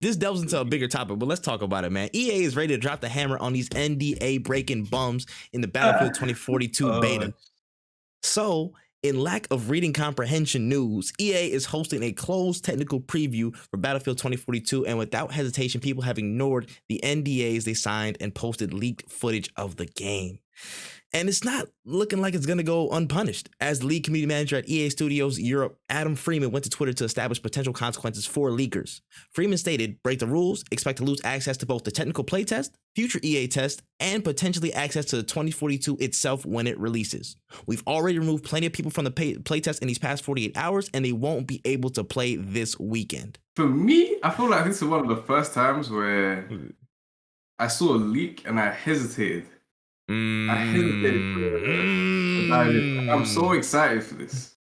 this delves into a bigger topic, but let's talk about it, man. EA is ready to drop the hammer on these NDA breaking bums in the Battlefield 2042 beta. So, in lack of reading comprehension news, EA is hosting a closed technical preview for Battlefield 2042, and without hesitation, people have ignored the NDAs they signed and posted leaked footage of the game. And it's not looking like it's going to go unpunished. As the lead community manager at EA Studios Europe, Adam Freeman went to Twitter to establish potential consequences for leakers. Freeman stated, break the rules, expect to lose access to both the technical playtest, future EA test, and potentially access to the 2042 itself when it releases. We've already removed plenty of people from the playtest in these past 48 hours, and they won't be able to play this weekend. For me, I feel like this is one of the first times where I saw a leak and I hesitated. I hesitated to dive in. I'm so excited for this.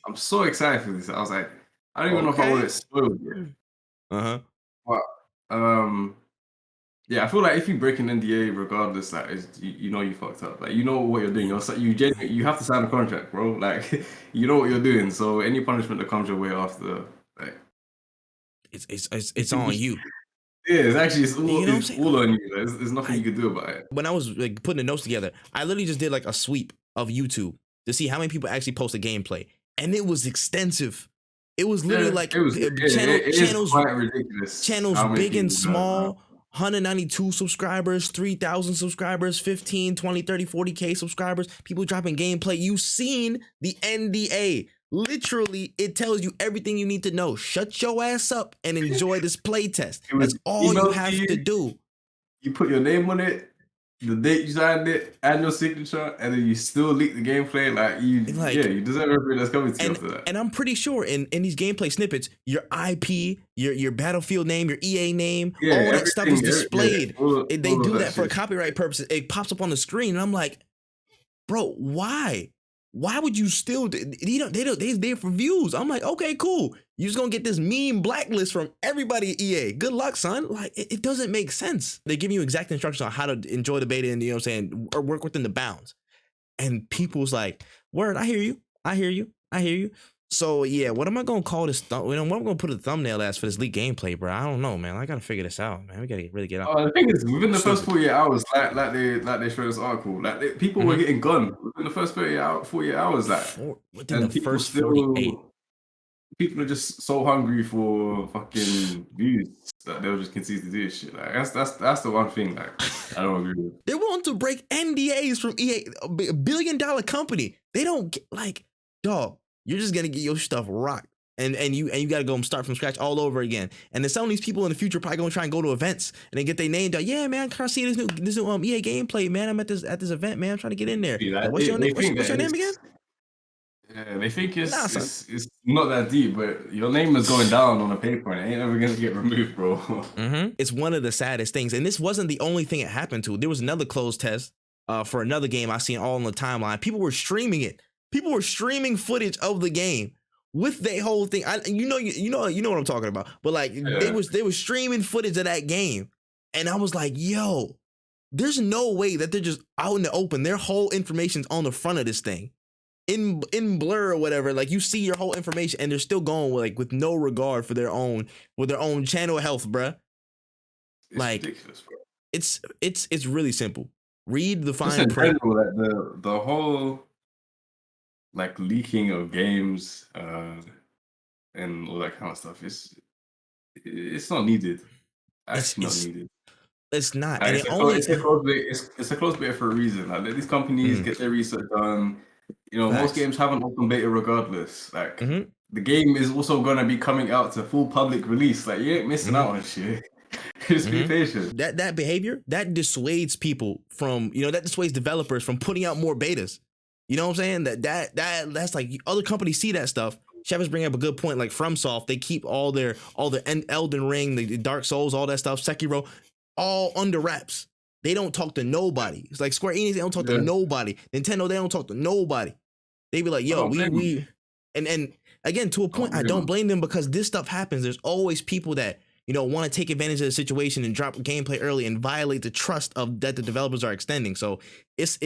I was like, I don't even know if I want it spoiled yet. But yeah, I feel like if you break an NDA, regardless, like you know you fucked up. Like you know what you're doing. You have to sign a contract, bro. Like you know what you're doing. So any punishment that comes your way after, like it's on you. Yeah, it's all on you. There's nothing you can do about it. When I was like putting the notes together, I literally just did like a sweep of YouTube to see how many people actually posted gameplay, and it was extensive. It was literally channels quite ridiculous. Channels big and small. 192 subscribers, 3,000 subscribers, 15, 20, 30, 40K subscribers, people dropping gameplay. You've seen the NDA. Literally, it tells you everything you need to know. Shut your ass up and enjoy this playtest. That's all you have to do. You put your name on it, the date you signed it, and your signature, and then you still leak the gameplay. You deserve everything that's coming to you after that. And I'm pretty sure in these gameplay snippets, your IP, your Battlefield name, your EA name, all that stuff is displayed. They do that for copyright purposes. It pops up on the screen, and I'm like, bro, why? Why would you still? They're for views. I'm like, okay, cool. You're just gonna get this meme blacklist from everybody at EA. Good luck, son. Like, it doesn't make sense. They give you exact instructions on how to enjoy the beta and, you know what I'm saying, or work within the bounds. And people's like, word, I hear you. So yeah, what am I gonna call this? What am I gonna put a thumbnail as for this leaked gameplay, bro? I don't know, man. I gotta figure this out, man. We gotta really get out. The thing is, within the first 48 hours, like they showed this article, people were getting gunned within the first 48 hours. Within the first 48. People are just so hungry for fucking views that they'll just continue to do this shit. Like that's the one thing. Like I don't agree with. They want to break NDAs from EA, a $1 billion company. They don't get, like, dog. You're just gonna get your stuff rocked, and you gotta go and start from scratch all over again. And then some of these people in the future probably gonna try and go to events and then get their name down. Yeah, man, can I see this new EA gameplay, man? I'm at this event, man. I'm trying to get in there. What's your name again? Yeah, they think it's not that deep, but your name is going down on a paper and it ain't ever gonna get removed, bro. It's one of the saddest things, and this wasn't the only thing it happened to. There was another closed test for another game I seen all on the timeline. People were streaming it. People were streaming footage of the game with their whole thing. You know what I'm talking about. But like they were streaming footage of that game, and I was like, yo, there's no way that they're just out in the open. Their whole information's on the front of this thing, in blur or whatever. Like you see your whole information, and they're still going with no regard for their own channel health, bruh. Like ridiculous, bro. It's really simple. Read the fine print. The whole leaking of games and all that kind of stuff it's not needed. It's not needed. It's not. Like, it's a closed beta for a reason. Like, let these companies get their research done. Most games have an open beta regardless. Like the game is also gonna be coming out to full public release. Like you ain't missing out on shit. Just be patient. That behavior that dissuades people from that dissuades developers from putting out more betas. You know what I'm saying? That's like other companies see that stuff. Shepard's bringing up a good point. Like FromSoft, they keep all the Elden Ring, the Dark Souls, all that stuff, Sekiro, all under wraps. They don't talk to nobody. It's like Square Enix, they don't talk to nobody. Nintendo, they don't talk to nobody. They be like, yo, we and again, to a point, I don't blame them because this stuff happens. There's always people that want to take advantage of the situation and drop gameplay early and violate the trust that the developers are extending. So it's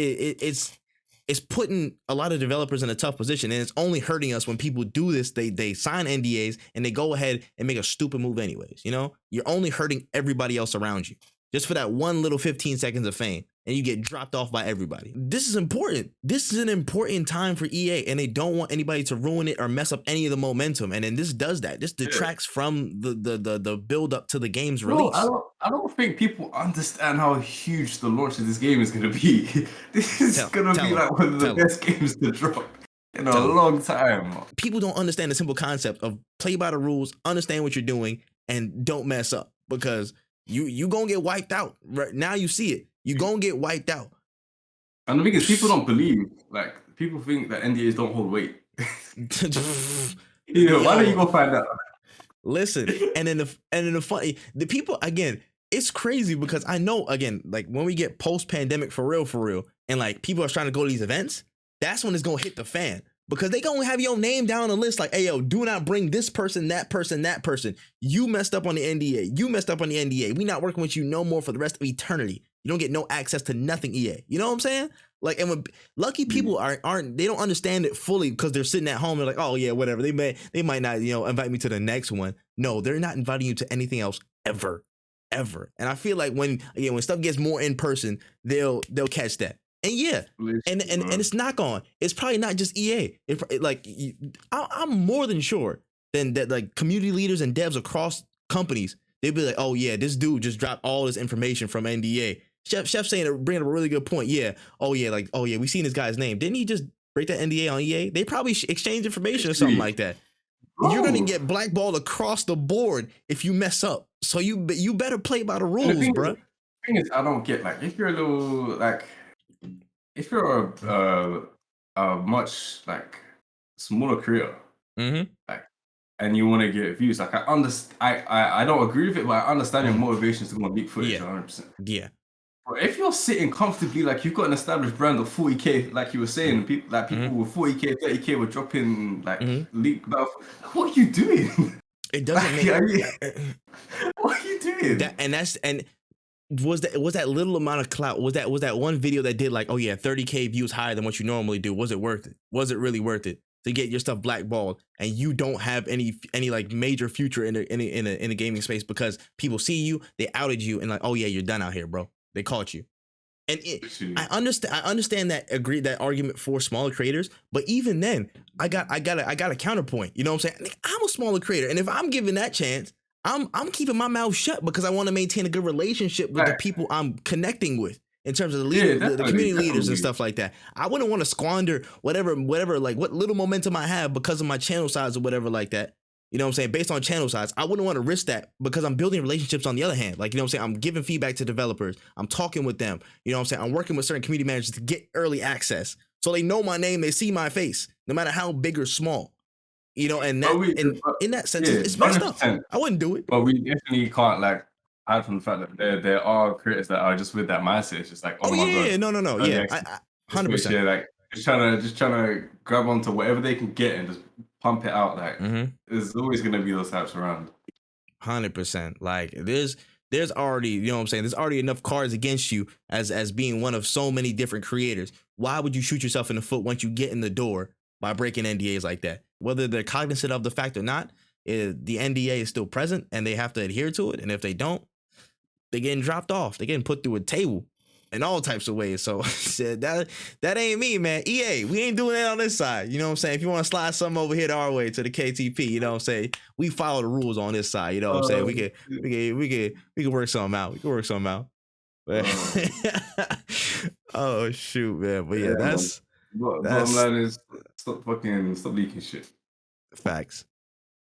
it's putting a lot of developers in a tough position, and it's only hurting us when people do this. They sign NDAs and they go ahead and make a stupid move anyways. You know, you're only hurting everybody else around you just for that one little 15 seconds of fame, and you get dropped off by everybody. This is important. This is an important time for EA, and they don't want anybody to ruin it or mess up any of the momentum. And then this does that. This detracts from the build up to the game's release. I don't think people understand how huge the launch of this game is going to be. This is going to be like one of the best games to drop in a long time. People don't understand the simple concept of play by the rules, understand what you're doing, and don't mess up, because you gonna get wiped out. Right now you see it. You gonna get wiped out. And the thing is, people don't believe. Like, people think that NDAs don't hold weight. You know, why don't you go find out? Listen, and then the funny, the people, again, it's crazy because I know, again, like when we get post-pandemic for real, and like people are trying to go to these events, that's when it's gonna hit the fan. Because they gonna have your name down on the list like, hey, yo, do not bring this person, that person, that person. You messed up on the NDA. You messed up on the NDA. We not working with you no more for the rest of eternity. You don't get no access to nothing, EA. You know what I'm saying? Like, and when lucky people aren't, they don't understand it fully because they're sitting at home. They're like, oh yeah, whatever. They might not, you know, invite me to the next one. No, they're not inviting you to anything else ever. And I feel like when stuff gets more in person, they'll catch that. And yeah, and it's not gone. It's probably not just EA. I'm more than sure that like community leaders and devs across companies, they'd be like, oh yeah, this dude just dropped all this information from NDA. Chef bringing up a really good point. Yeah. Oh yeah, we seen this guy's name. Didn't he just break that NDA on EA? They probably exchanged information or something like that. You're gonna get blackballed across the board if you mess up. So you better play by the rules, bro. The thing is, I don't get, like, if you're a little, like, if you're a much like smaller creator, like, and you want to get views, like, I don't agree with it, but I understand your motivations to go and leak footage 100%. Yeah. But if you're sitting comfortably, like, you've got an established brand of 40K, like you were saying, people with 40K, 30K were dropping like leak about. What are you doing? It doesn't make. What are you doing? Was that little amount of clout? Was that one video that did like, oh yeah, 30K views higher than what you normally do? Was it worth it? Was it really worth it to get your stuff blackballed and you don't have any like major future in the gaming space because people see you, they outed you, and like, oh yeah, you're done out here, bro. They caught you. And I understand that argument for smaller creators, but even then, I got a counterpoint. You know what I'm saying? I'm a smaller creator, and if I'm given that chance, I'm keeping my mouth shut because I want to maintain a good relationship with the people I'm connecting with in terms of the community leaders and stuff like that. I wouldn't want to squander whatever, like what little momentum I have because of my channel size or whatever like that. You know what I'm saying? Based on channel size, I wouldn't want to risk that because I'm building relationships on the other hand. Like, you know what I'm saying? I'm giving feedback to developers. I'm talking with them. You know what I'm saying? I'm working with certain community managers to get early access. So they know my name, they see my face, no matter how big or small. You know, and in that sense, it's messed up. I wouldn't do it. But we definitely can't like hide from the fact that there are creators that are just with that mindset. It's just like, oh my god, no, yeah, 100%. Like just trying to grab onto whatever they can get and just pump it out. Like there's always gonna be those types around. 100%. Like there's already, you know what I'm saying? There's already enough cards against you as being one of so many different creators. Why would you shoot yourself in the foot once you get in the door by breaking NDAs like that? Whether they're cognizant of the fact or not, the NDA is still present and they have to adhere to it. And if they don't, they're getting dropped off. They're getting put through a table in all types of ways. So that ain't me, man. EA, we ain't doing that on this side. You know what I'm saying? If you want to slide something over here to our way, to the KTP, you know what I'm saying? We follow the rules on this side. You know what I'm saying? We can work something out. We can work something out. Oh shoot, man. But yeah, that's bottom line is stop leaking shit. Facts.